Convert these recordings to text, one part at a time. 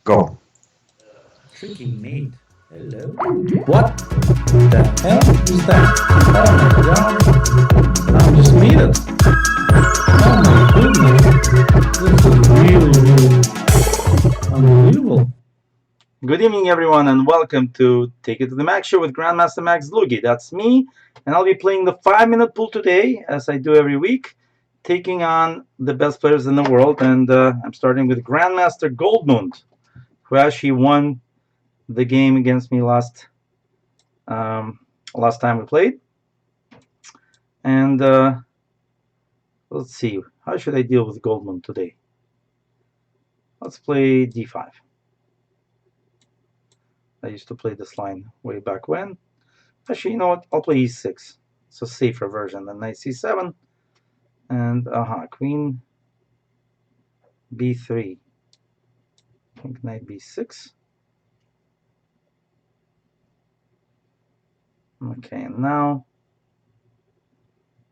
Go. Tricky mate. Hello. What the hell is that? Oh my god. I'm just muted. Oh my goodness. This is really unbelievable. Good evening, everyone, and welcome to Take It to the Max Show with Grandmaster Max Dlugy. That's me, and I'll be playing the 5-minute pool today, as I do every week, taking on the best players in the world. And I'm starting with Grandmaster Goldmund, who actually won the game against me last time we played. And let's see, how should I deal with Goldmund today? Let's play d5. I used to play this line way back when. Actually, you know what? I'll play e6. It's a safer version than knight c7. And, queen b3. I think knight b6. Okay, and now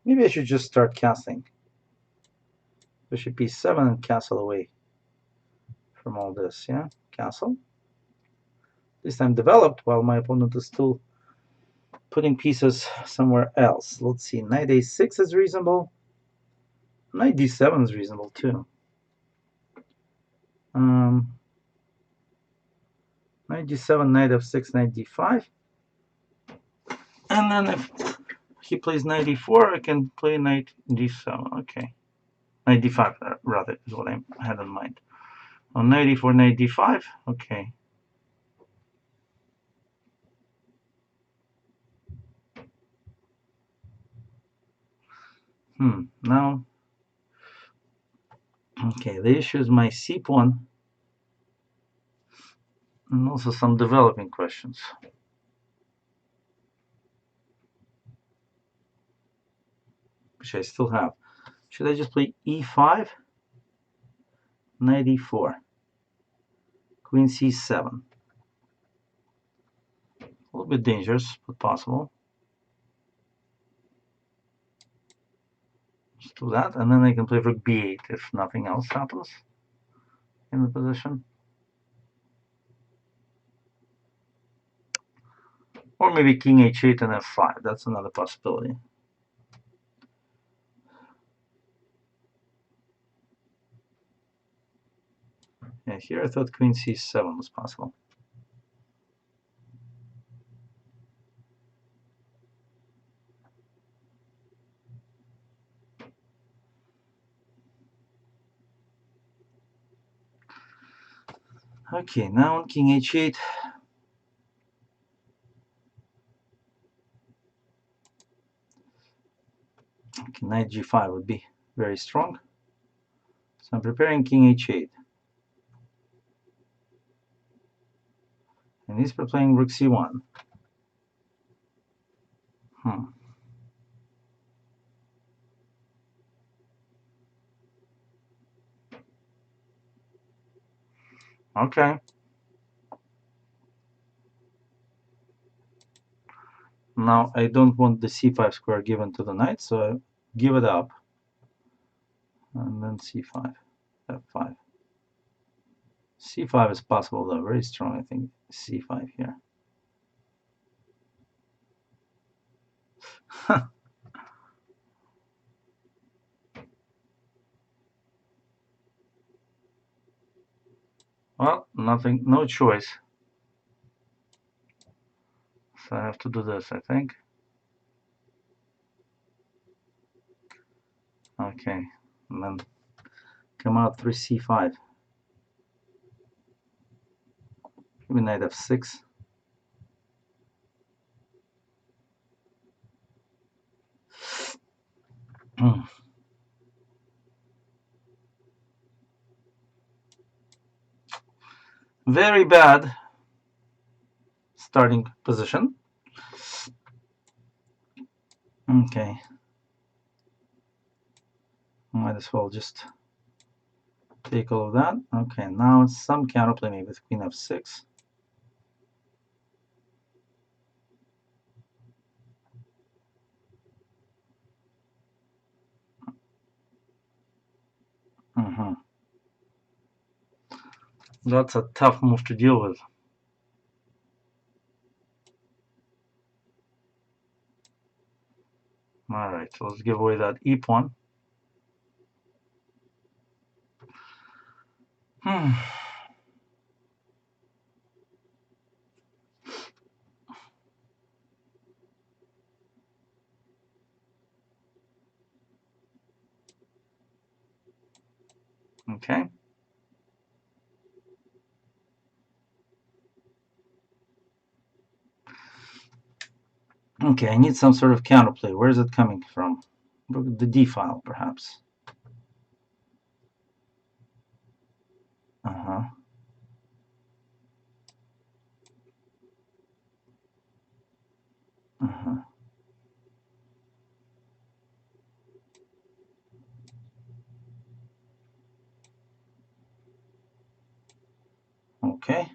maybe I should just start castling. Bishop b7 and castle away from all this, yeah? Castle. This time developed while my opponent is still putting pieces somewhere else. Let's see, knight a6 is reasonable. Knight d7 is reasonable too. Knight g7, knight f6, knight d5. And then if he plays knight e4, I can play knight d7. Okay. Knight d5, rather, is what I had in mind. On knight e4, knight d5. Okay. Now, okay, the issue is my c pawn and also some developing questions. Which I still have. Should I just play e5? Knight e4. Queen c7. A little bit dangerous, but possible. Let's do that, and then I can play rook b8 if nothing else happens in the position. Or maybe king h8 and f5. That's another possibility. Yeah, here I thought queen c7 was possible. Okay, now on king h8. Okay, knight g5 would be very strong. So I'm preparing king h8. And he's playing rook c1. Okay. Now I don't want the c5 square given to the knight, so I give it up. And then c5, f5. c5 is possible though, very strong, I think. c5 here. Well, nothing, no choice. So I have to do this, I think. Okay, and then come out through c5. Maybe knight f6. Very bad starting position. Okay. Might as well just take all of that. Okay, now it's some counterplay maybe with queen f6. That's a tough move to deal with. Alright, so let's give away that e pawn. Okay. Okay, I need some sort of counterplay. Where is it coming from? The D file, perhaps. Uh-huh. Uh-huh. Okay.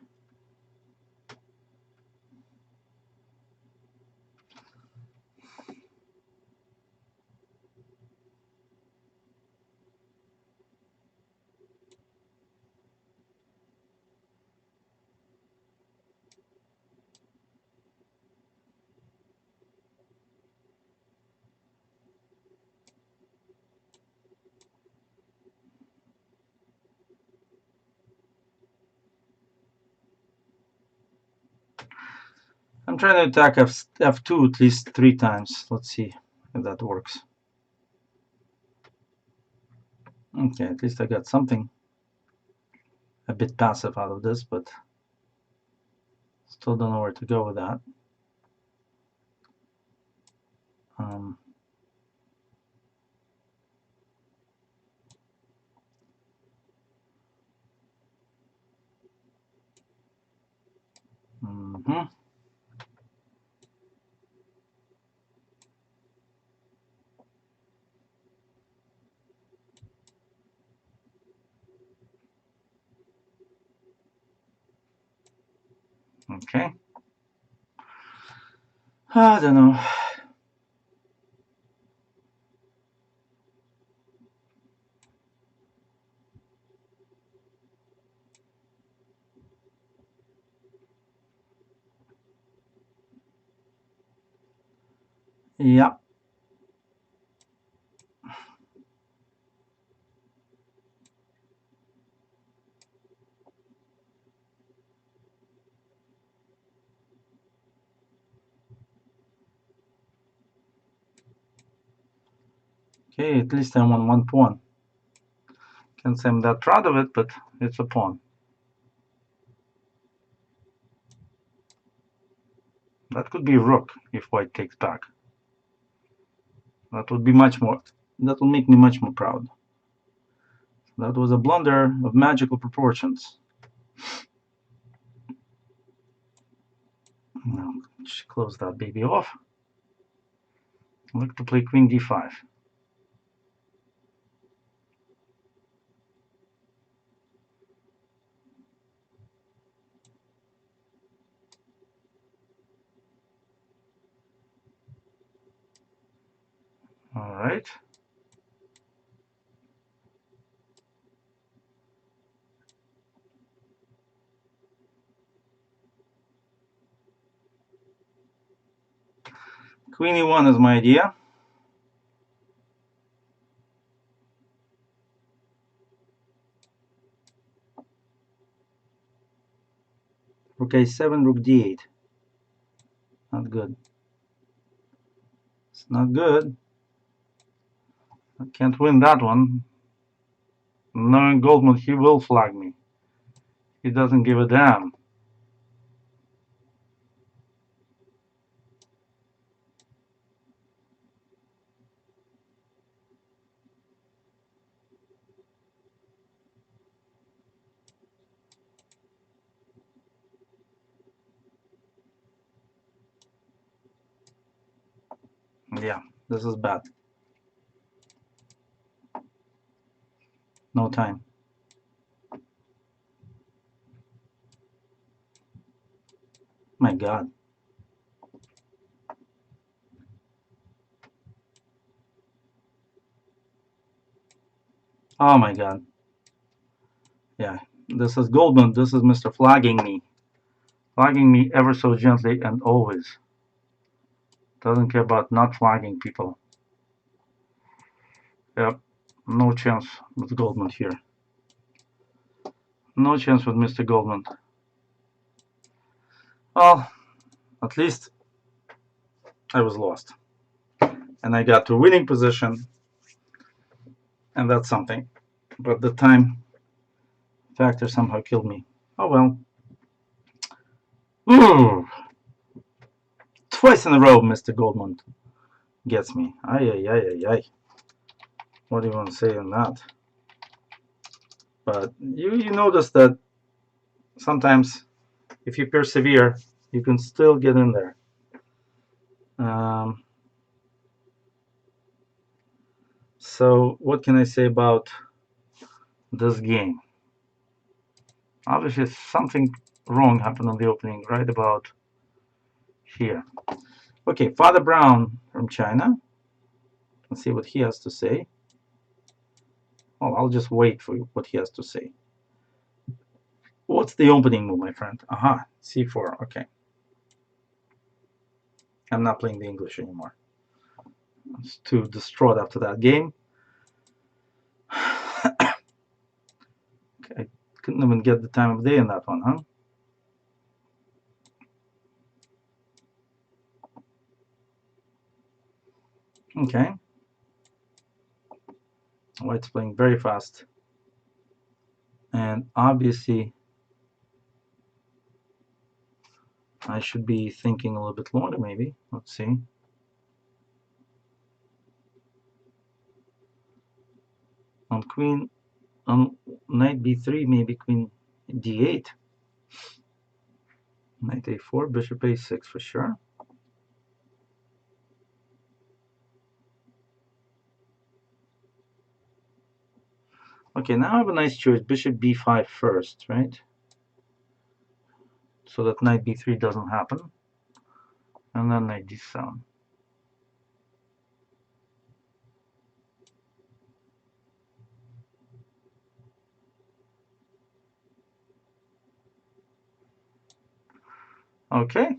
I'm trying to attack F2 at least 3 times. Let's see if that works. Okay, at least I got something a bit passive out of this, but still don't know where to go with that. Mm-hmm. Okay. I don't know. Yeah. Okay, at least I'm on 1 pawn. Can't say I'm that proud of it, but it's a pawn. That could be rook if white takes back. That would be much more. That will make me much more proud. That was a blunder of magical proportions. Now, just close that baby off. Look to play queen d5. All right. Queen e1 is my idea. Rook a7, rook d8. Not good. It's not good. I can't win that one. Knowing Goldmund, he will flag me. He doesn't give a damn. Yeah, this is bad. No time. My God. Oh my God. Yeah, This is Goldmund. This is Mr. Flogging me. Flogging me ever so gently and always. Doesn't care about not flogging people. Yep. No chance with Goldmund here. No chance with Mr. Goldmund. Well, at least I was lost. And I got to winning position. And that's something. But the time factor somehow killed me. Oh well. Ooh. Twice in a row, Mr. Goldmund gets me. Ay, ay, ay, ay, ay. What do you want to say on that? But you notice that sometimes if you persevere, you can still get in there. So what can I say about this game? Obviously something wrong happened on the opening right about here. Okay, Father Brown from China. Let's see what he has to say. Well, I'll just wait for what he has to say. What's the opening move, my friend? Aha, C4, okay. I'm not playing the English anymore. I was too distraught after that game. Okay, I couldn't even get the time of day in that one, huh? Okay. White's playing very fast. And obviously, I should be thinking a little bit longer, maybe. Let's see. On queen, on knight b3, maybe queen d8. Knight a4, bishop a6 for sure. Okay, now I have a nice choice. Bishop b5 first, right? So that knight b3 doesn't happen. And then knight d7. Okay,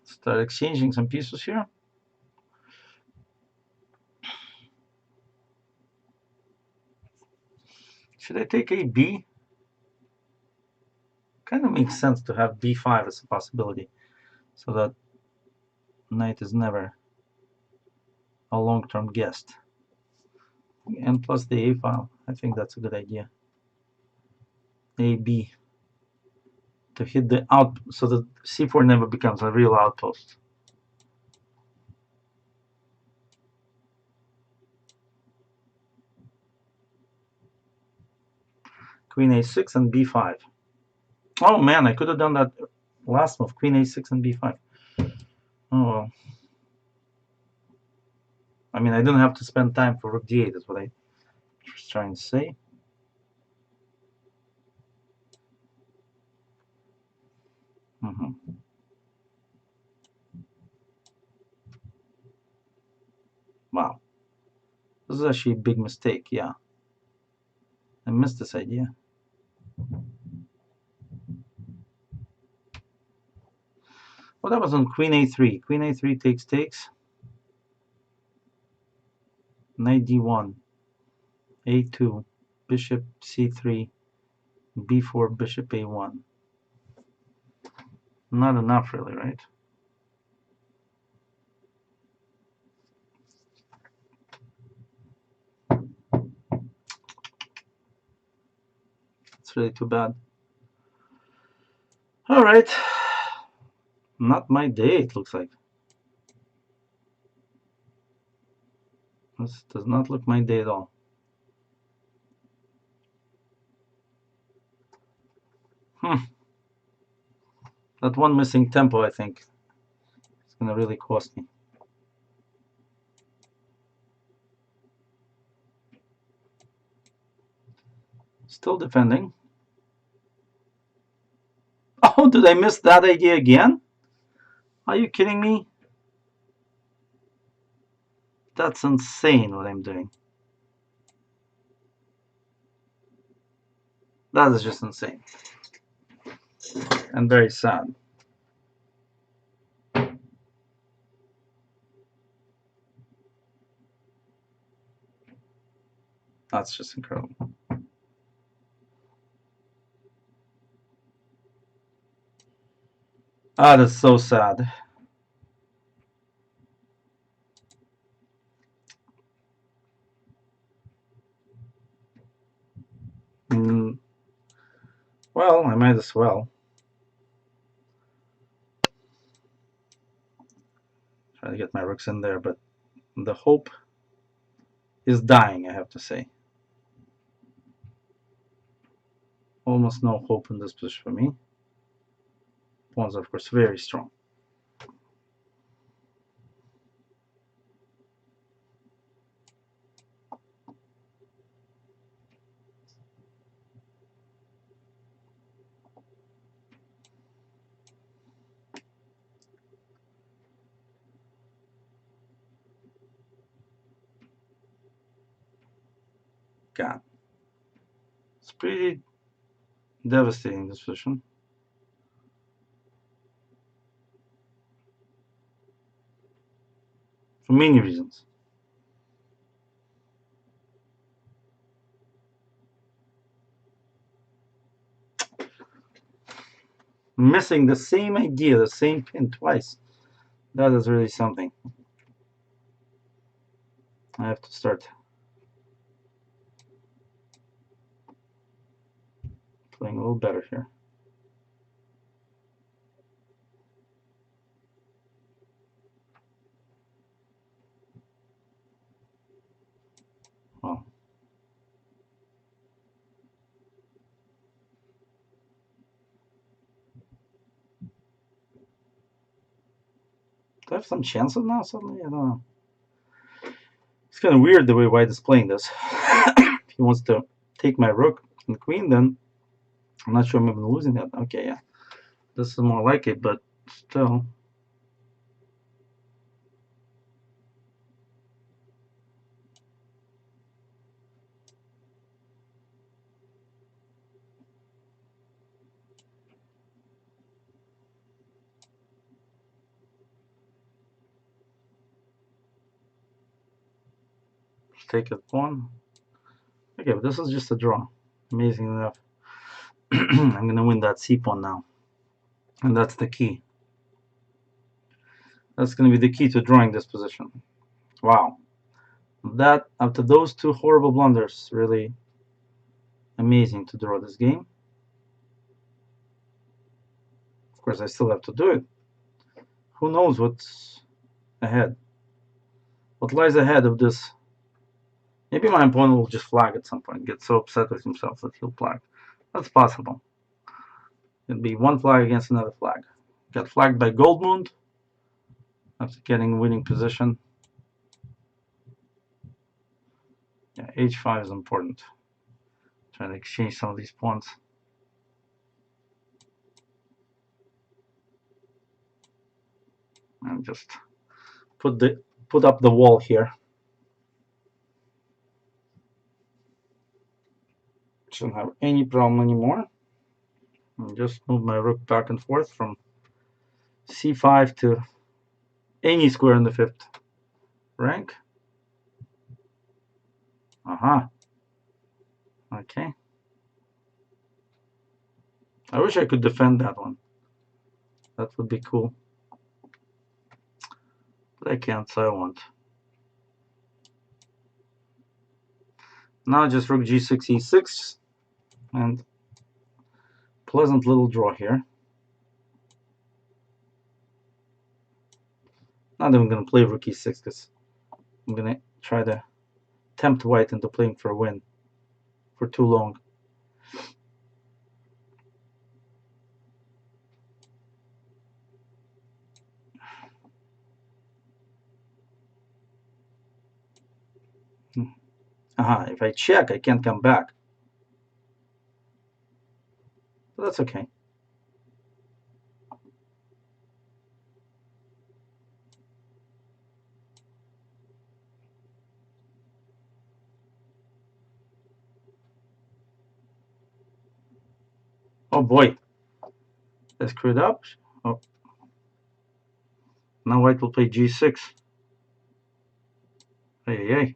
start exchanging some pieces here. Should I take a b? Kind of makes sense to have b5 as a possibility, so that knight is never a long-term guest. And plus the a file, I think that's a good idea. A b to hit the out, so that c4 never becomes a real outpost. Queen a6 and b5. Oh man, I could have done that last move, queen a6 and b5. Oh well. I mean, I didn't have to spend time for rook d8, is what I was trying to say. Wow. This is actually a big mistake, yeah. I missed this idea. Well, that was on queen a3. Queen a3 takes. Knight d1. a2. Bishop c3. b4, bishop a1. Not enough, really, right? It's really too bad. All right. Not my day, it looks like. This does not look my day at all. That one missing tempo, I think, is going to really cost me. Still defending. Oh, did I miss that idea again? Are you kidding me? That's insane what I'm doing. That is just insane. And very sad. That's just incredible. Ah, that's so sad. Mm, well, I might as well. Try to get my rooks in there, but the hope is dying, I have to say. Almost no hope in this position for me. Pawns are, of course, very strong. God. It's pretty devastating, this position. For many reasons. Missing the same idea, the same pin twice. That is really something. I have to start playing a little better here. Well, do I have some chances now suddenly? I don't know. It's kind of weird the way White is playing this. If he wants to take my rook and queen, then I'm not sure I'm even losing that. Okay, yeah. This is more like it, but still. Take it pawn. Okay, but this is just a draw. Amazing enough. I'm going to win that c pawn now. And that's the key. That's going to be the key to drawing this position. Wow. That, after those two horrible blunders, really amazing to draw this game. Of course, I still have to do it. Who knows what's ahead? What lies ahead of this? Maybe my opponent will just flag at some point, get so upset with himself that he'll flag. That's possible. It'll be one flag against another flag. Got flagged by Goldmund after getting winning position. Yeah, h5 is important. Trying to exchange some of these pawns. And just put up the wall here. Shouldn't have any problem anymore. And just move my rook back and forth from c5 to any square in the fifth rank. Aha. Okay. I wish I could defend that one. That would be cool. But I can't, so I won't. Now just rook g6, e6, and pleasant little draw here. Not even going to play rook e6 because I'm going to try to tempt white into playing for a win for too long. Aha, if I check, I can't come back. But that's okay. Oh boy, I screwed up. Oh, now white will play g6. Hey, hey.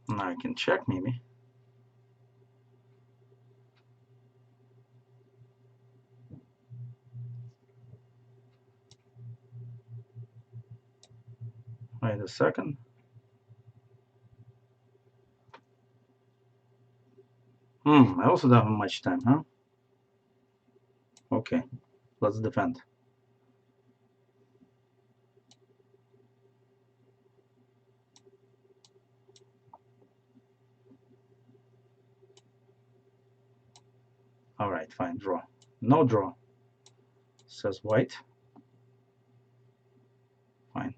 Now I can check maybe. Wait a second. I also don't have much time, huh? Okay, let's defend. All right, fine, draw. No draw, says white. Fine.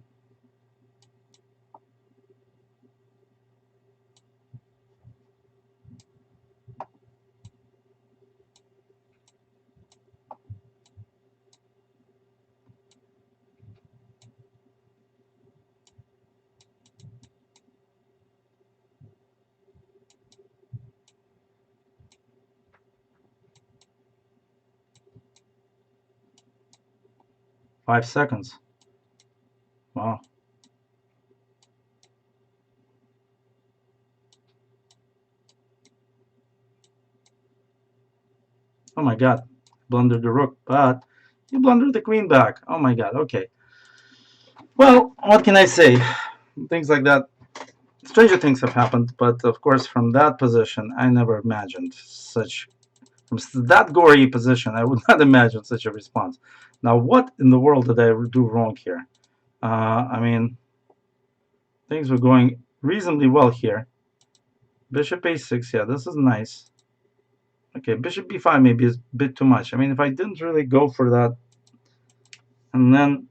Five seconds. Wow. Oh my god. Blundered the rook, but you blundered the queen back. Oh my god, okay. Well, what can I say? Things like that. Stranger things have happened, but of course, from that position, I never imagined such. From that gory position, I would not imagine such a response. Now, what in the world did I do wrong here? I mean, things were going reasonably well here. Bishop a6, yeah, this is nice. Okay, bishop b5 maybe is a bit too much. I mean, if I didn't really go for that, and then,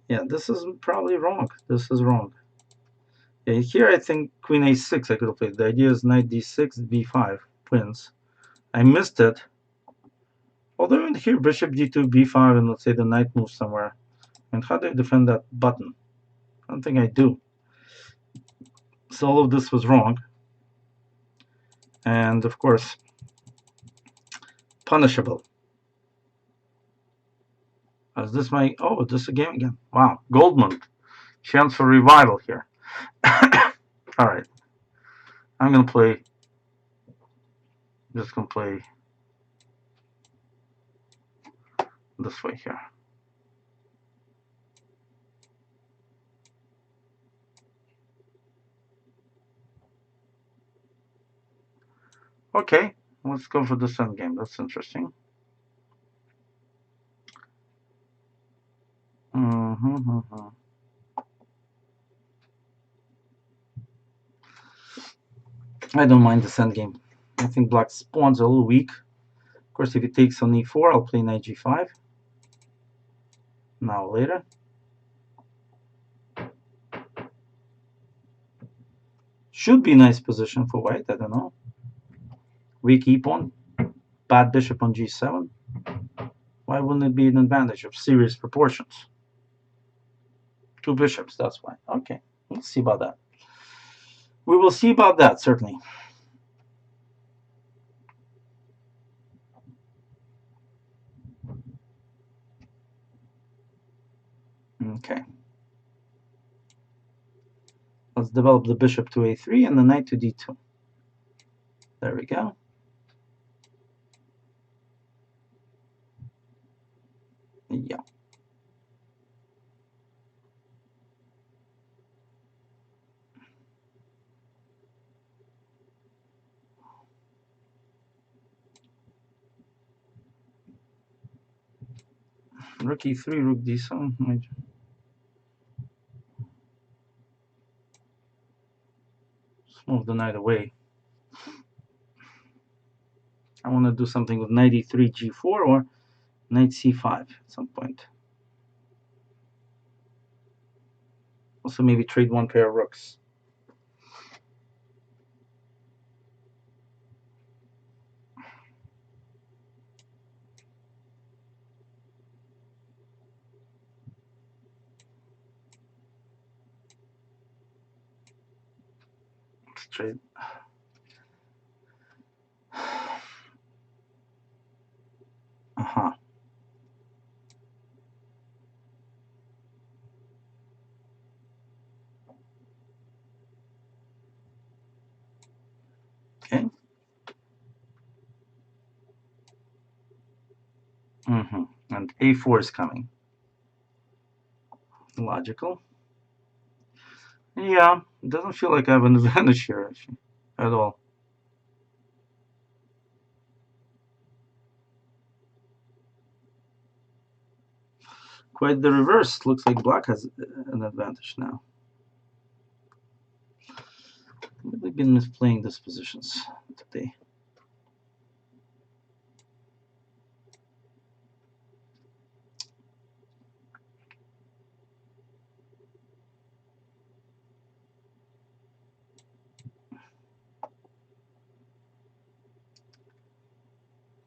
yeah, this is probably wrong. This is wrong. Yeah, here I think queen a6 I could have played. The idea is knight d6, b5 wins. I missed it. Although in here bishop d2, b5, and let's say the knight moves somewhere. And how do I defend that button? I don't think I do. So all of this was wrong. And of course, punishable. Is this my... Oh, this a game again. Wow, Goldmund. Chance for revival here. All right. I'm going to play... Just going to play this way here. Okay, let's go for this endgame. That's interesting. I don't mind this endgame. I think black's pawns are a little weak. Of course, if he takes on e4, I'll play knight g5. Now later. Should be a nice position for white, I don't know. Weak e-pawn, bad bishop on g7. Why wouldn't it be an advantage of serious proportions? Two bishops, that's why. Okay, let's see about that. We will see about that, certainly. Okay. Let's develop the bishop to a3 and the knight to d2. There we go. Yeah. Rook e3, rook d7. Let's move the knight away. I want to do something with knight e3, g4, or knight c5 at some point. Also maybe trade one pair of rooks. straight. Uh-huh. Okay. Mm-hmm. And A4 is coming. Logical. Yeah, it doesn't feel like I have an advantage here actually, at all. Quite the reverse. Looks like black has an advantage now. Really been misplaying these positions today.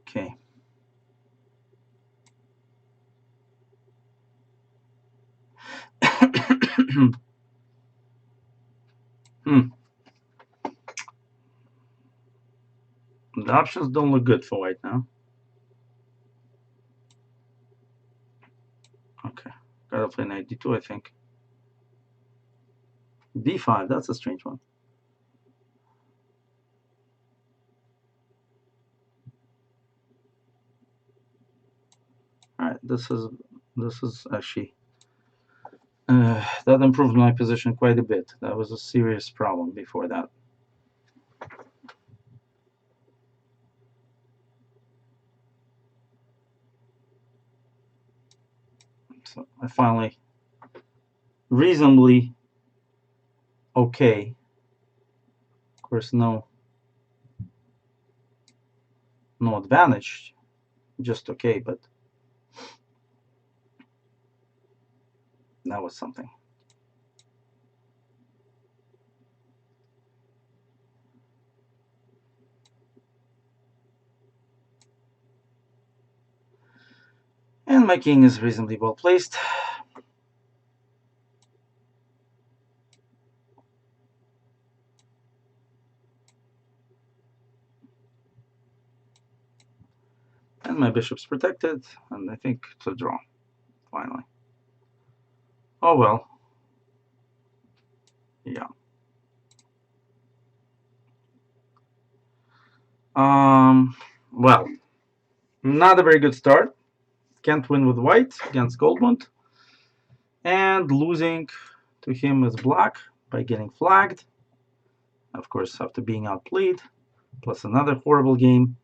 Okay. Hmm. The options don't look good for white now. Okay. Gotta play knight d2, I think. b5, that's a strange one. Alright, this is actually that improved my position quite a bit. That was a serious problem before that. So I finally reasonably okay. Of course, no advantage, just okay, but that was something. And my king is reasonably well placed. And my bishop's protected, and I think it's a draw, finally. Oh well. Yeah. Well, not a very good start. Can't win with white against Goldmund. And losing to him with black by getting flagged. Of course, after being outplayed, plus another horrible game.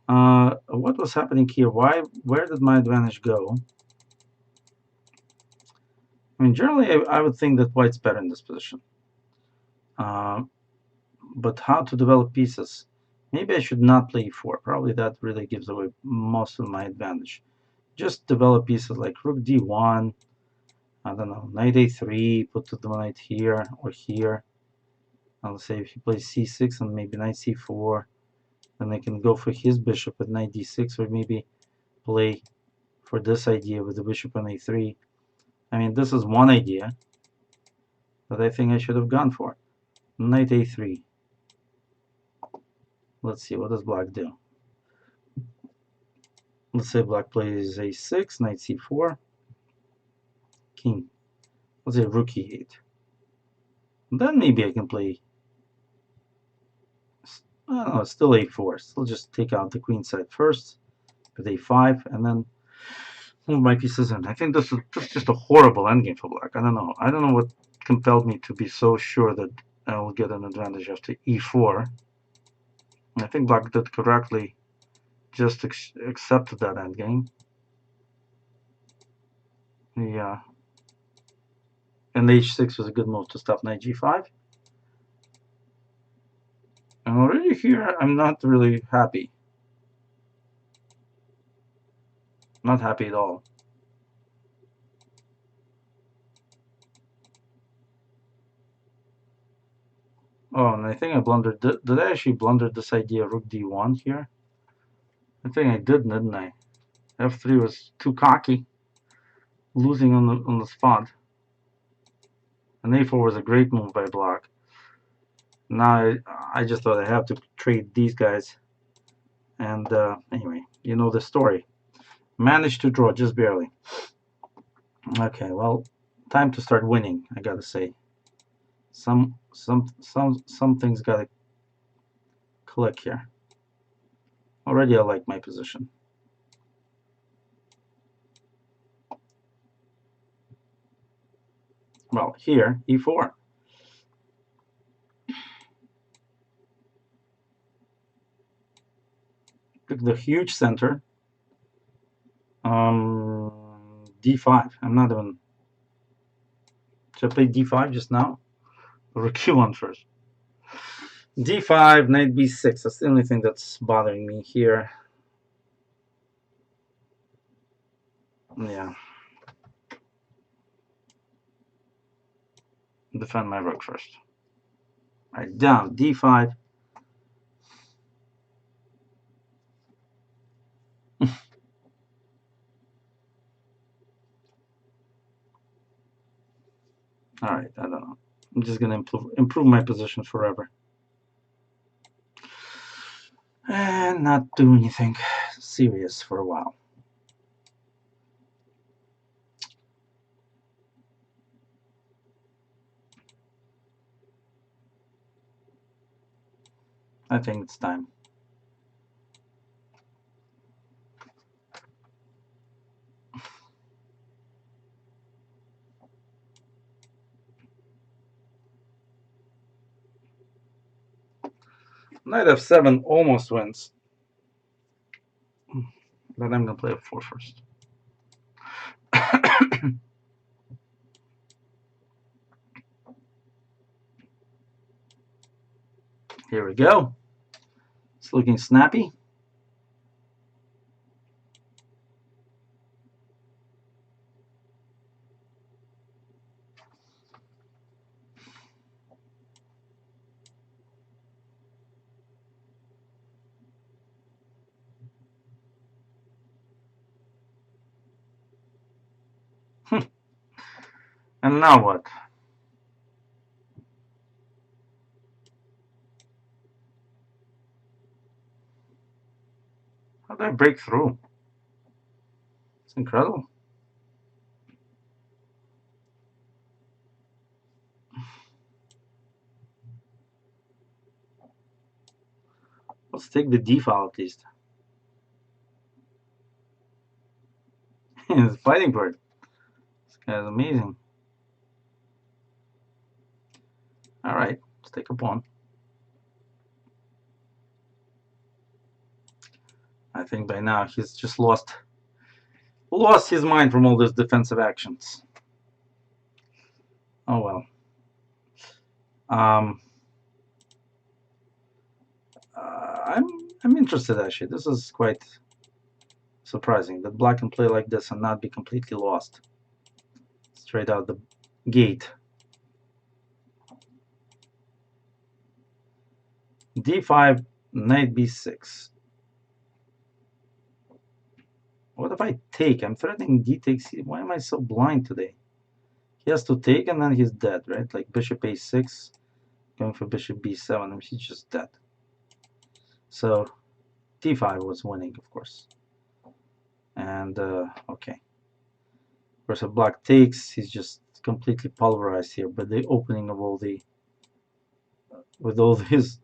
What was happening here? Where did my advantage go? I mean, generally, I would think that white's better in this position. But how to develop pieces? Maybe I should not play e4. Probably that really gives away most of my advantage. Just develop pieces like rook d1, I don't know, knight a3, put the knight here or here. I'll say if he plays c6 and maybe knight c4, then I can go for his bishop at knight d6, or maybe play for this idea with the bishop on a3. I mean, this is one idea that I think I should have gone for. Knight a3. Let's see, what does black do? Let's say black plays a6, knight c4, king. Let's say rook e8. Then maybe I can play, I don't know, still a4. Still just take out the queen side first with a5, and then move my pieces in. I think this is just a horrible endgame for black. I don't know. I don't know what compelled me to be so sure that I will get an advantage after e4. I think black did correctly, just accepted that endgame. Yeah. And h6 was a good move to stop knight g5. And already here, I'm not really happy. Not happy at all. Oh, and I think I blundered. Did I actually blunder this idea of rook d1 here? I think I did, didn't I? f3 was too cocky, losing on the spot. And a4 was a great move by black. Now I just thought I have to trade these guys. And anyway, you know the story. Managed to draw just barely. Okay, well, time to start winning. I gotta say, some things gotta click here. Already, I like my position. Well, here e4. Pick the huge center. D5. I'm not even. Should I play d5 just now? Or q1 first? d5, knight b6. That's the only thing that's bothering me here. Yeah. Defend my rook first. All right, down d5. All right, I don't know. I'm just gonna improve my position forever and not do anything serious for a while. I think it's time. Knight f7 almost wins. But I'm gonna play f4 first. Here we go. It's looking snappy. And now what? How did I break through? It's incredible. Let's take the d file at least. He's fighting for it. This guy's amazing. All right, let's take a pawn. I think by now he's just lost his mind from all those defensive actions. Oh well. I'm interested actually. This is quite surprising that black can play like this and not be completely lost straight out the gate. d5, knight b6. What if I take? I'm threatening d takes. Why am I so blind today? He has to take and then he's dead, right? Like bishop a6, going for bishop b7, and he's just dead. So d5 was winning, of course. And okay. Of course, if black takes, he's just completely pulverized here. But the opening of all the, with all his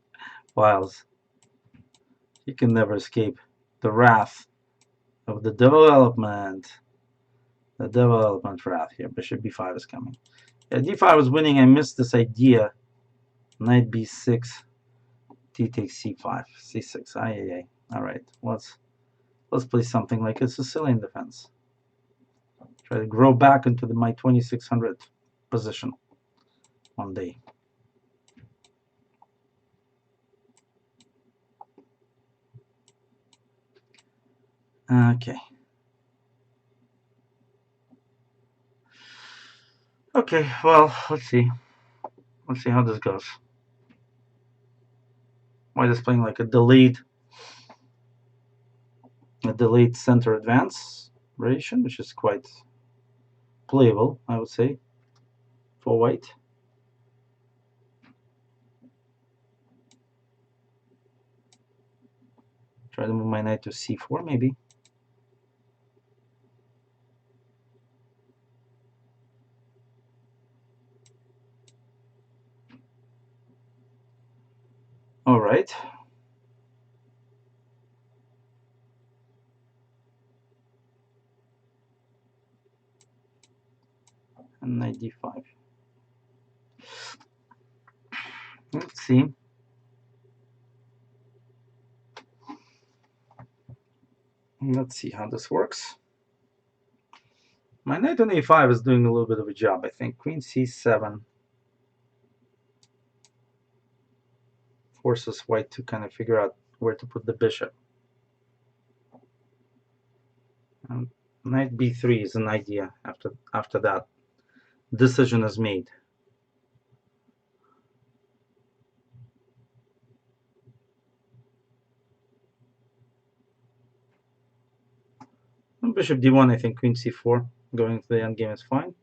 files, he can never escape the wrath of the development. The development wrath here. Bishop b5 is coming. Yeah, d5 was winning. I missed this idea. Knight b6, d takes c5, c6. Ay. All right, let's play something like a Sicilian defense. Try to grow back into my 2600 position one day. Okay. Okay, well, let's see. Let's see how this goes. White is playing like a delayed center advance variation, which is quite playable, I would say, for white. Try to move my knight to c4 maybe. All right. And knight d5. Let's see. Let's see how this works. My knight on a5 is doing a little bit of a job, I think. Queen c7 forces white to kind of figure out where to put the bishop. And knight b3 is an idea after that decision is made. And bishop d1, I think queen c4 going to the endgame is fine.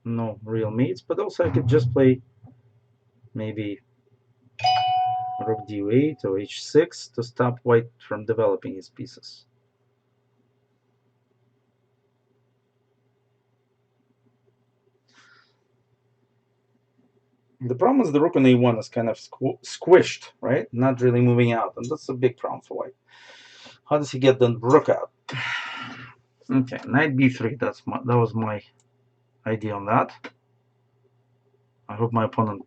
No real mates, but also I could just play maybe rook d8 or h6 to stop white from developing his pieces. The problem is the rook on a1 is kind of squished, right? Not really moving out, and that's a big problem for white. How does he get the rook out? Okay, knight b3. That was my idea on that. I hope my opponent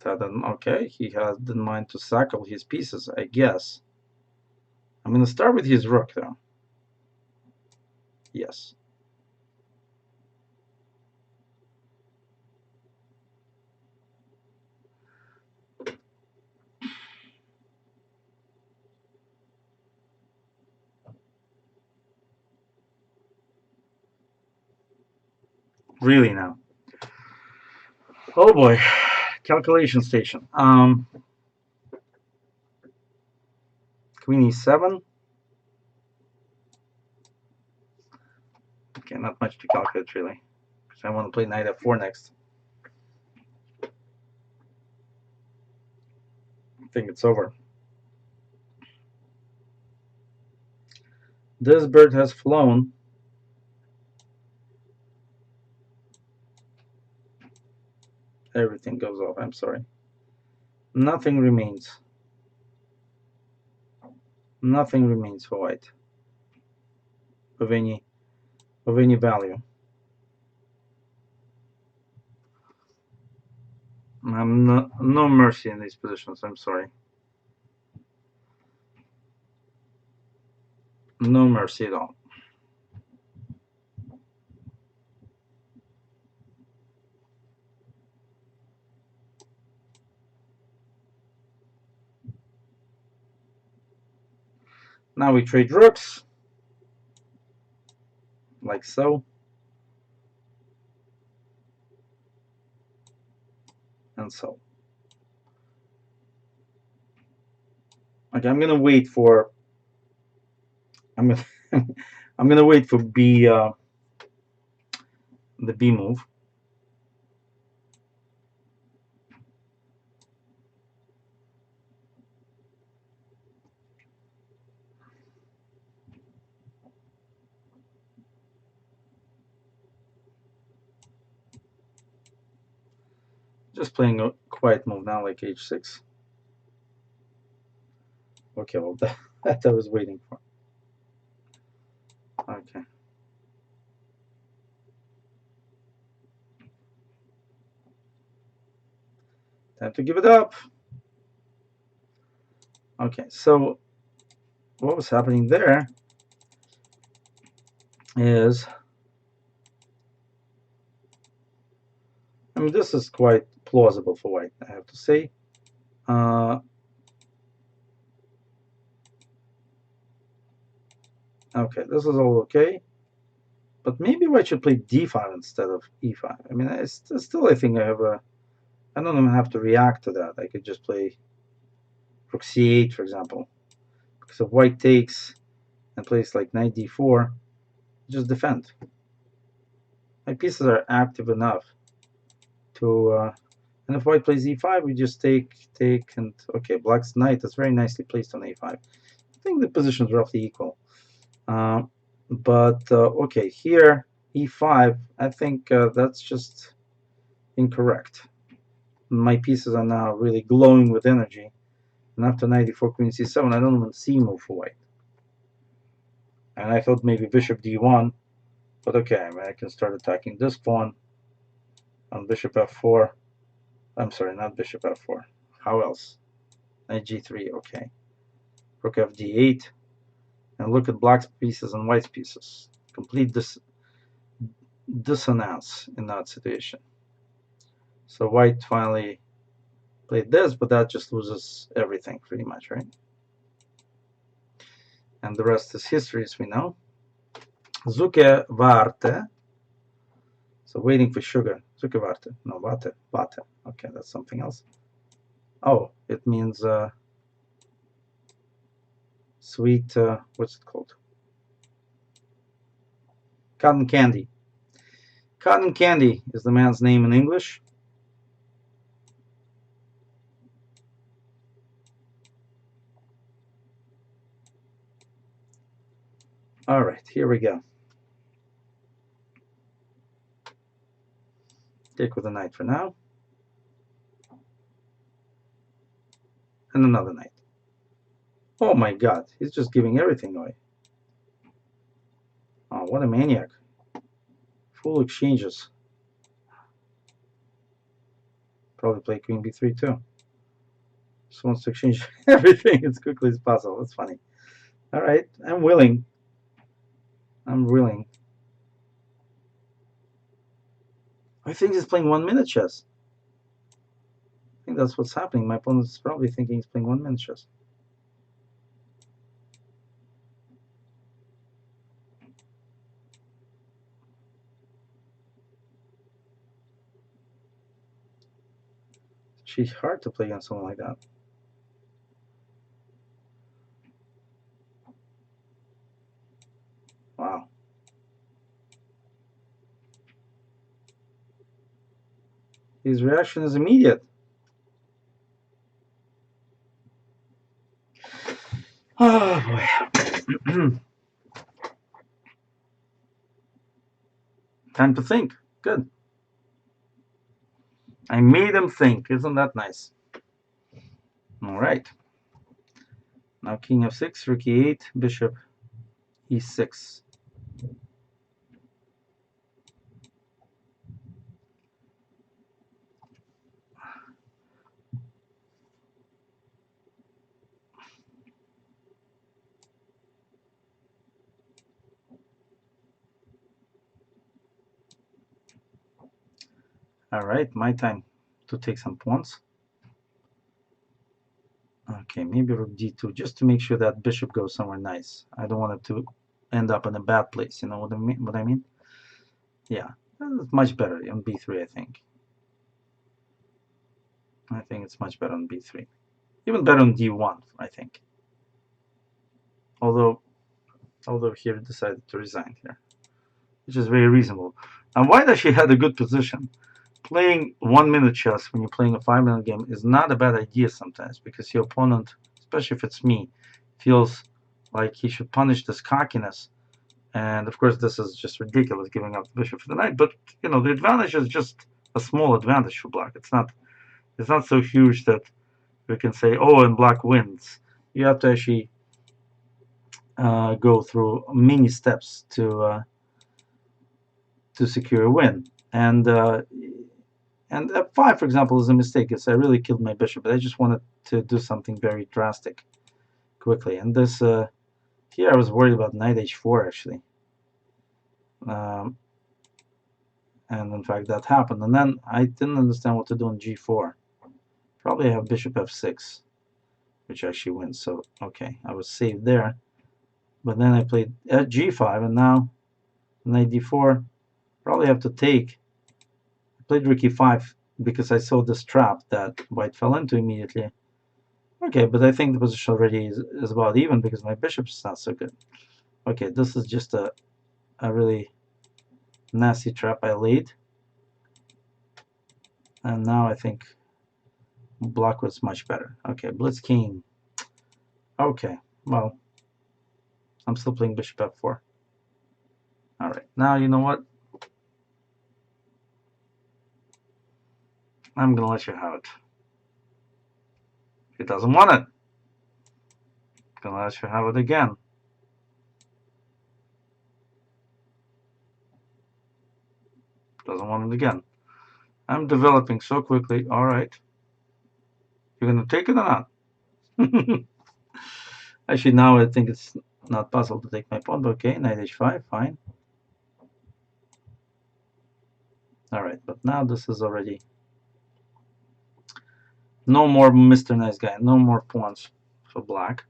had an okay. He has in mind to sackle his pieces, I guess. I'm going to start with his rook, though. Yes. Really now. Oh boy, calculation station. Queen e7. Okay, not much to calculate really, because I want to play knight f4 next. I think it's over. This bird has flown. Everything goes off. I'm sorry. Nothing remains. Nothing remains for white of any value. No mercy in these positions. I'm sorry. No mercy at all. Now we trade rooks, like so. And so. Okay, I'm gonna wait for. I'm gonna wait for the B move. Just playing a quiet move now, like h6. Okay, well, that I was waiting for. Okay. Time to give it up. Okay, so what was happening there is, I mean, this is quite plausible for white, I have to say. Okay, this is all okay. But maybe white should play d5 instead of e5. I mean, still I think I don't even have to react to that. I could just play rook c8, for example. Because if white takes and plays like knight d4, just defend. My pieces are active enough to And if white plays e5, we just take, and okay, black's knight is very nicely placed on a5. I think the position's roughly equal. Okay, here, e5, I think that's just incorrect. My pieces are now really glowing with energy. And after knight e4, queen c7, I don't want c move for white. And I thought maybe bishop d1, but okay, I mean, I can start attacking this pawn on bishop f4. I'm sorry, not bishop f4. How else? Knight g3, okay. Rook f d8. And look at black's pieces and white's pieces. Complete dissonance in that situation. So white finally played this, but that just loses everything pretty much, right? And the rest is history, as we know. Zuckerwatte. So waiting for sugar. Zuckerwatte. No, Watte. Watte. Okay, that's something else. Oh, it means sweet, what's it called? Cotton candy. Cotton candy is the man's name in English. All right, here we go. Take with a knight for now. And another knight. Oh my god, he's just giving everything away. Oh, what a maniac. Full exchanges. Probably play queen b3 too. Just wants to exchange everything as quickly as possible. That's funny. All right, I'm willing. I'm willing. I think he's playing 1 minute chess. I think that's what's happening. My opponent's probably thinking he's playing 1 minute chess. It's hard to play against someone like that. Wow. His reaction is immediate. Oh boy. Time to think. Good. I made him think. Isn't that nice? All right. Now king f6, rook e8, bishop e6. All right, my time to take some pawns. Okay, maybe rook d2, just to make sure that bishop goes somewhere nice. I don't want it to end up in a bad place. You know what I mean? Yeah, it's much better on b3, I think. I think it's much better on b3. Even better on d1, I think. Although he decided to resign here, which is very reasonable. And white actually had a good position. Playing 1 minute chess when you're playing a 5-minute game is not a bad idea sometimes, because your opponent, especially if it's me, feels like he should punish this cockiness. And of course, this is just ridiculous, giving up the bishop for the knight. But you know, the advantage is just a small advantage for black. It's not so huge that we can say, oh, and black wins. You have to actually go through many steps to secure a win. And f5, for example, is a mistake. I really killed my bishop, but I just wanted to do something very drastic quickly. And this here I was worried about knight h4 actually. And in fact that happened. And then I didn't understand what to do on g4. Probably I have bishop f6, which actually wins. So okay, I was saved there. But then I played g5, and now knight d4. Probably have to take. I played rook e5 because I saw this trap that white fell into immediately. Okay, but I think the position already is about even because my bishop is not so good. Okay, this is just a really nasty trap I laid. And now I think Black was much better. Okay, blitz king. Okay, well, I'm still playing bishop f4. All right, now you know what? I'm gonna let you have it. He doesn't want it. Gonna let you have it again. Doesn't want it again. I'm developing so quickly. All right. You're gonna take it or not? Actually, now I think it's not possible to take my pawn, but okay, knight h5, fine. All right, but now this is already no more Mr. Nice Guy, no more pawns for black.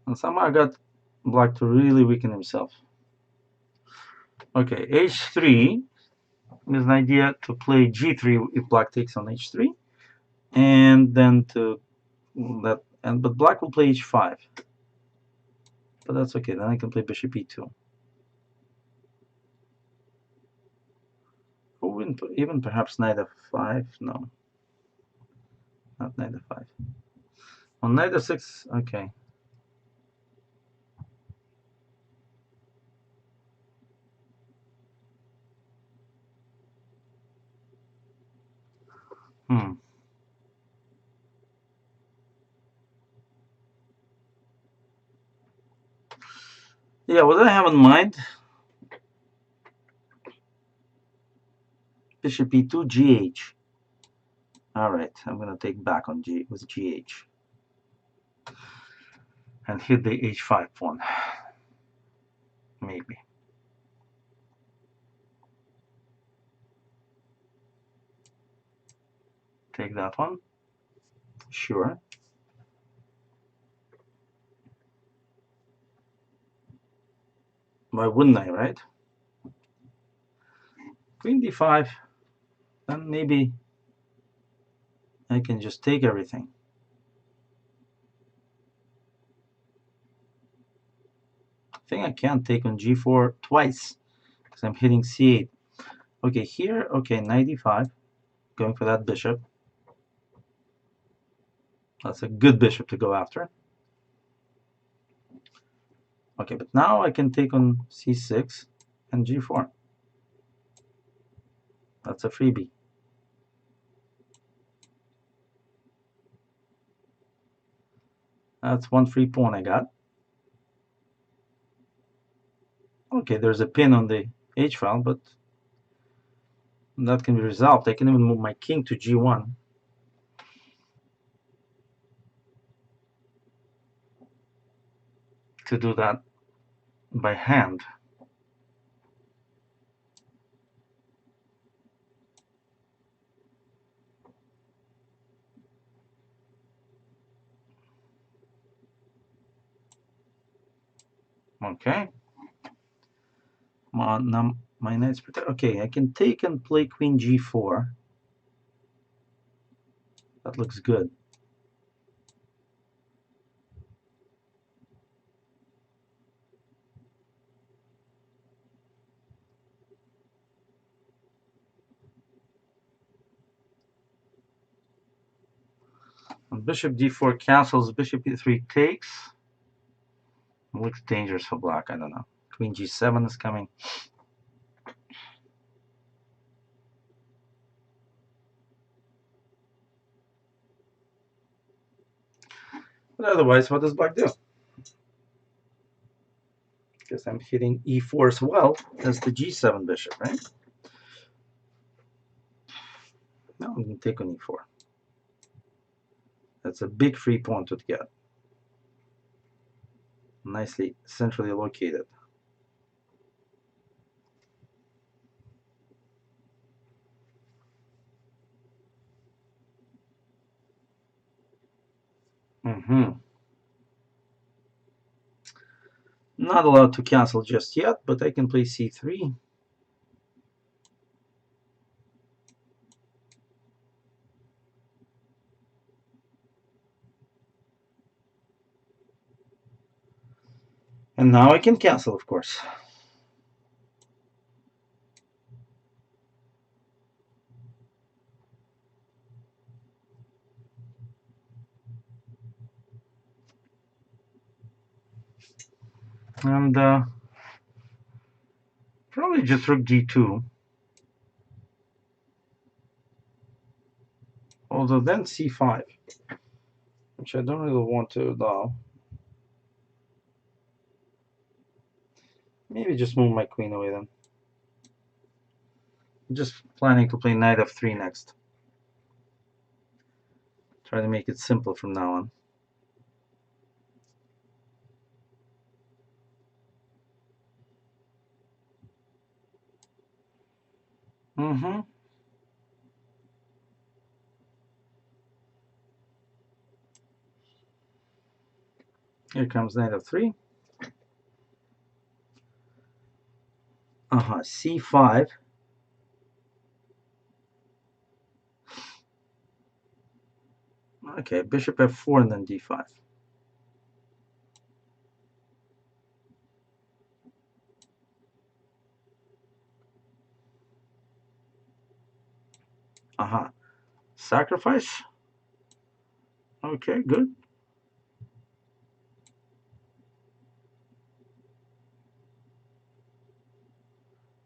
And somehow I got black to really weaken himself. Okay, h3 is an idea to play g3 if black takes on h3, and then to that, and but black will play h5. But that's okay. Then I can play bishop e2. Or even perhaps knight f5. No, not knight f5. On knight f6, okay. Yeah, what did I have in mind? Bishop e2, gh. All right, I'm gonna take back on g with gh and hit the h5 pawn. Maybe. Take that one. Sure. Why wouldn't I, right? Queen d5. Then maybe I can just take everything. I think I can't take on g4 twice because I'm hitting c8. Okay, here, okay, knight d5. Going for that bishop. That's a good bishop to go after. Okay, but now I can take on c6 and g4. That's a freebie. That's one free pawn I got. Okay, there's a pin on the h file, but that can be resolved. I can even move my king to g1. To do that by hand. Okay. Now my knight's protected. Okay, I can take and play queen g4. That looks good. And bishop d4 cancels, bishop e3 takes. It looks dangerous for black, I don't know. Queen g7 is coming. But otherwise, what does black do? Because I'm hitting e4 as well as the g7 bishop, right? Now I'm going to take on e4. That's a big free pawn to get. Nicely centrally located. Not allowed to cancel just yet, but I can play c3. And now I can cancel, of course. And probably just rook g2. Although then c5, which I don't really want to allow. Maybe just move my queen away then. I'm just planning to play knight f3 next. Try to make it simple from now on. Here comes knight f3. c5. Okay, bishop f4 and then d5. Sacrifice. Okay, good.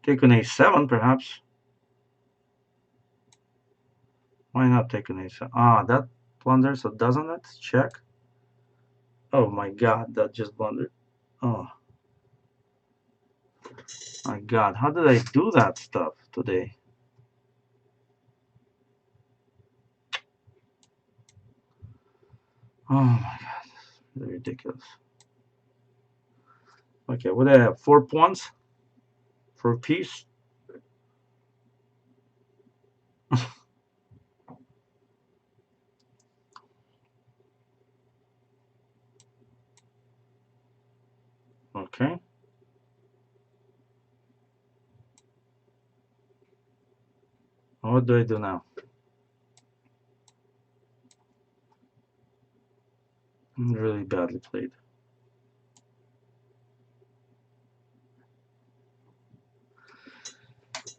Take on a7, perhaps. Why not take an a7? That blunders, so doesn't it? Check. Oh my god, that just blundered. Oh my god, how did I do that stuff today? Oh my god, that's ridiculous. Okay, what do I have? 4 pawns for a piece? Okay. What do I do now? Really badly played.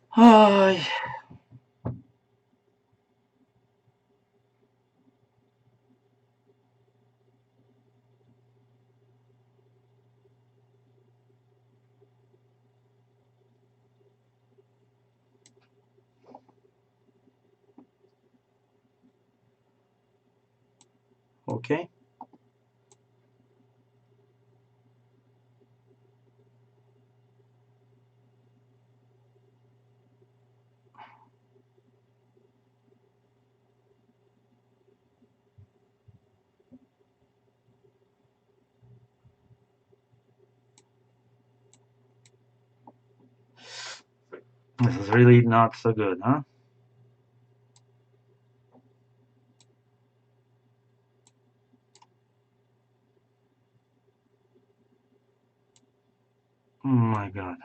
Hi. Okay. This is really not so good, huh? Oh my god.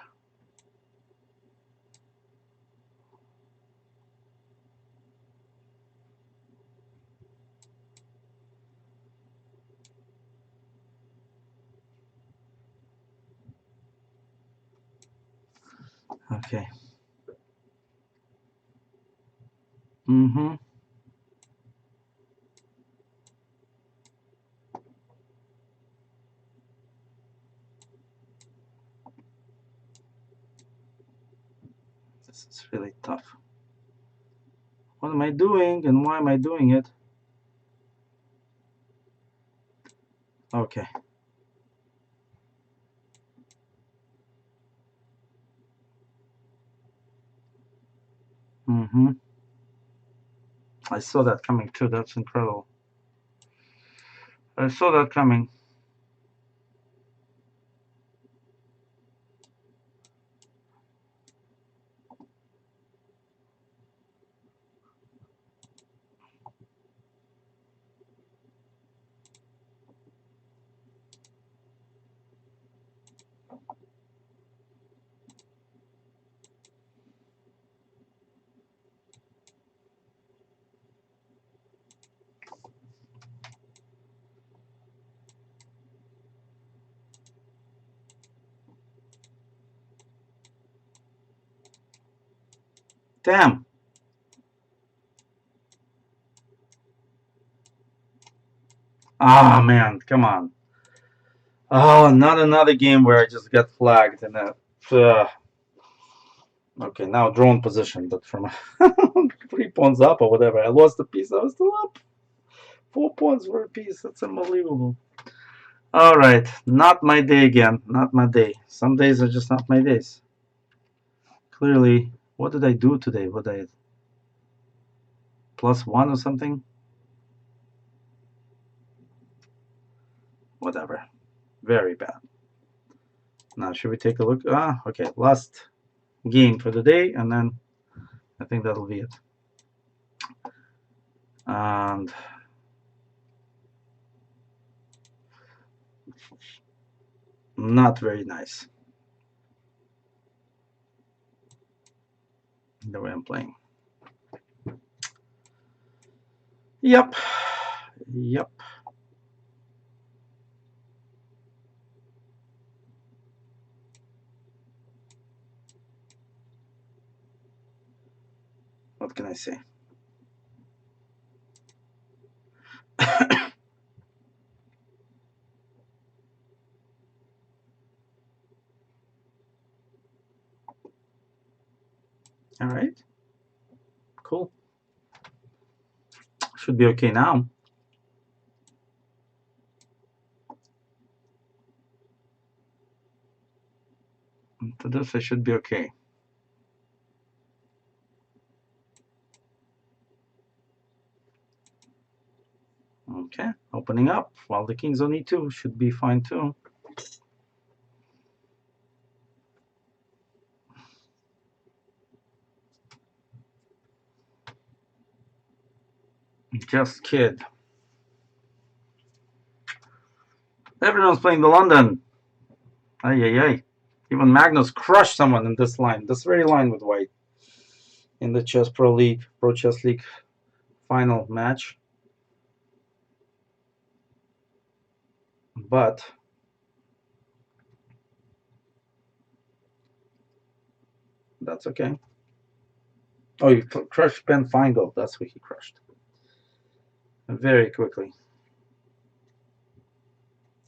Okay. Mm-hmm. This is really tough. What am I doing and why am I doing it? Okay. Mm-hmm. I saw that coming too. That's incredible. I saw that coming. Damn. Man, come on. Oh, not another game where I just got flagged and okay, now drone position, but from 3 pawns up or whatever. I lost a piece. I was still up. 4 pawns for a piece. That's unbelievable. All right, not my day again. Not my day. Some days are just not my days. Clearly, what did I do today? What I +1 or something? Whatever. Very bad. Now, should we take a look? Okay. Last game for the day, and then I think that'll be it. And not very nice the way I'm playing. Yep. Yep. What can I say? All right. Cool. Should be okay now. To this, I should be okay. Okay, opening up while the king's on e2 should be fine too. Just kid. Everyone's playing the London. Ay, ay, ay. Even Magnus crushed someone in this line, this very line with white in the Chess Pro League, Pro Chess League final match. But that's okay. Oh, you crushed Ben Feingold. That's what he crushed. Very quickly.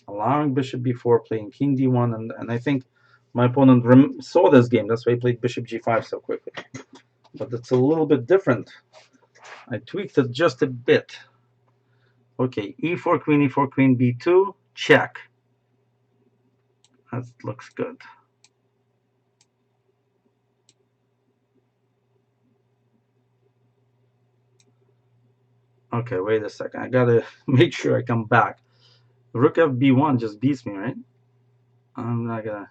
Allowing bishop b4, playing king d1, and I think my opponent saw this game. That's why he played bishop g5 so quickly. But it's a little bit different. I tweaked it just a bit. Okay, e4, queen, b2, check. That looks good. Okay, wait a second. I gotta make sure I come back. Rook fb1 just beats me, right? I'm not gonna.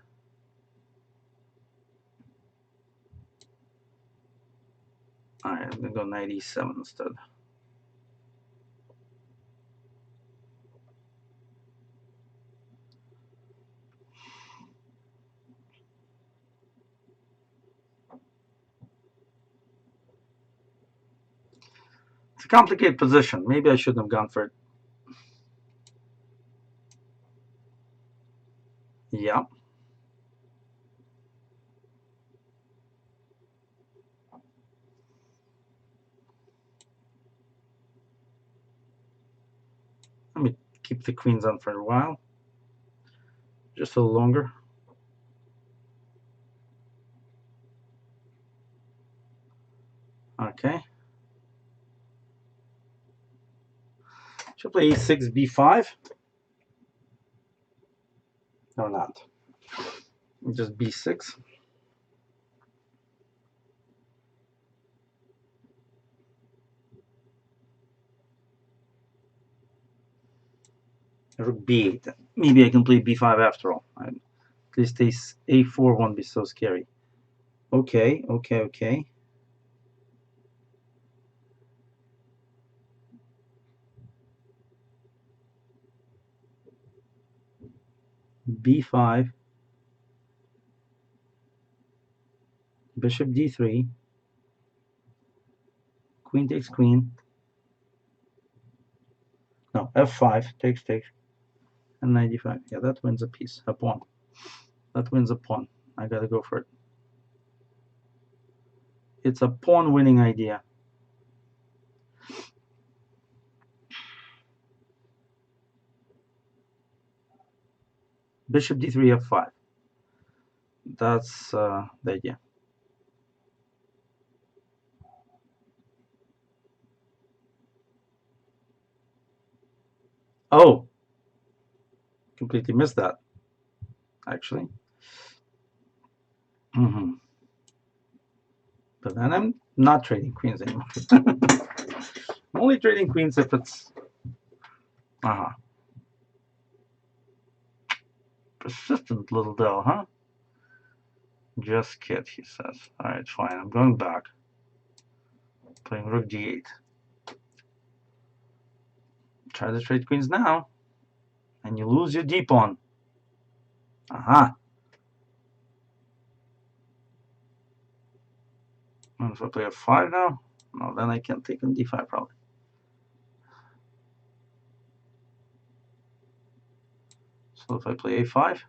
Alright, I'm gonna go knight e7 instead. It's a complicated position. Maybe I shouldn't have gone for it. Yeah. Let me keep the queens on for a while. Just a little longer. Okay. Should play e6, b5. Or not. Just b6. Rook b8. Maybe I can play b5 after all. At least a4 won't be so scary. Okay, okay, okay. b5. Bishop d3. Queen takes queen. No, f5. Takes. And knight d5. Yeah, that wins a piece. A pawn. That wins a pawn. I gotta go for it. It's a pawn winning idea. Bishop d3 f5. That's the idea. Oh, completely missed that, actually. But then I'm not trading queens anymore. I'm only trading queens if it's persistent little doll, huh? Just kid, he says. Alright, fine, I'm going back. Playing rook d8. Try to trade queens now, and you lose your d pawn. Aha. And if I play f5 now, no, then I can't take on d5 probably. So if I play a5,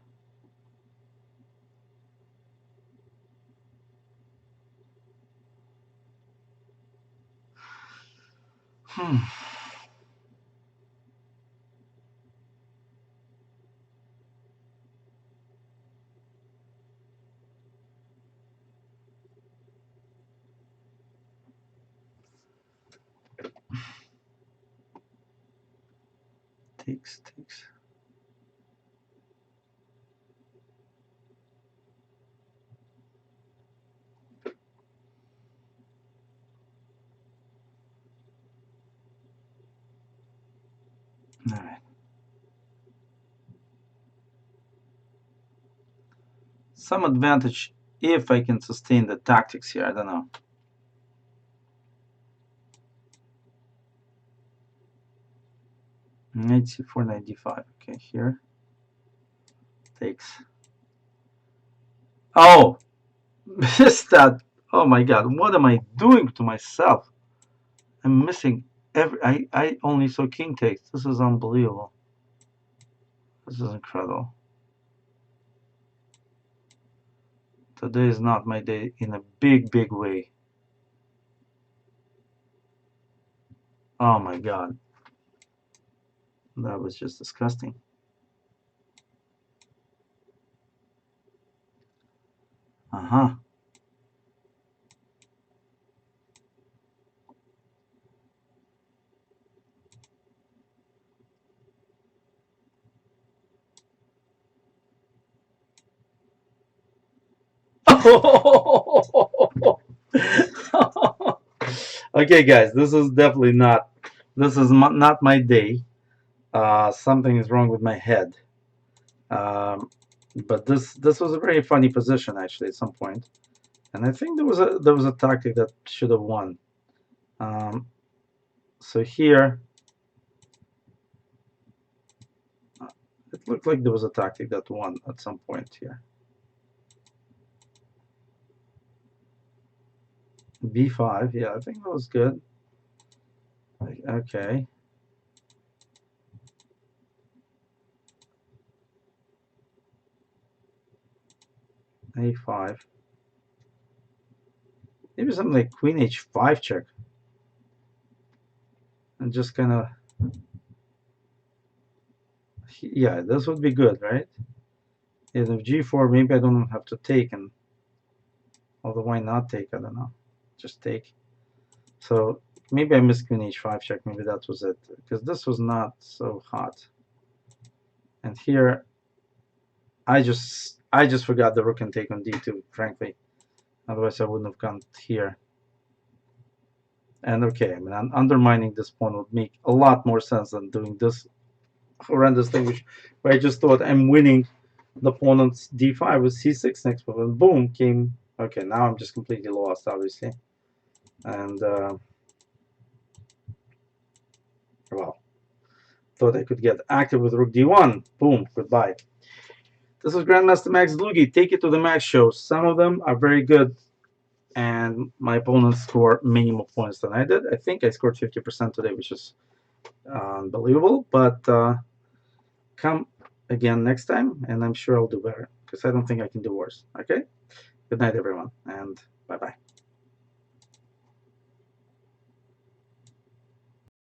takes. All right. Some advantage if I can sustain the tactics here. I don't know. Knight c4, knight d5. Okay, here. Takes. Oh! Missed that. Oh my god, what am I doing to myself? I'm missing every. I only saw king takes. This is unbelievable. This is incredible. Today is not my day in a big way. Oh my god. That was just disgusting. Uh-huh. Okay, guys, this is definitely not. This is not my day. Something is wrong with my head. But this was a very funny position actually at some point, and I think there was a tactic that should have won. So here, it looked like there was a tactic that won at some point here. B5, yeah, I think that was good. Okay. A5. Maybe something like Queen H5 check. And just kind of, yeah, this would be good, right? And if G4, maybe I don't have to take, and although why not take? I don't know. Just take. So maybe I missed Queen H5 check. Maybe that was it, because this was not so hot. And here, I just forgot the rook can take on D2, frankly. Otherwise, I wouldn't have gone here. And okay, I mean, undermining this pawn would make a lot more sense than doing this horrendous thing, where I just thought I'm winning the opponent's d5 with c6 next move, and boom, came. Okay, now I'm just completely lost, obviously. And, well, thought I could get active with rook d1. Boom, goodbye. This is Grandmaster Max Dlugy. Take it to the max show. Some of them are very good, and my opponents score many more points than I did. I think I scored 50% today, which is unbelievable. But come again next time, and I'm sure I'll do better, because I don't think I can do worse. Okay? Good night, everyone, and bye-bye.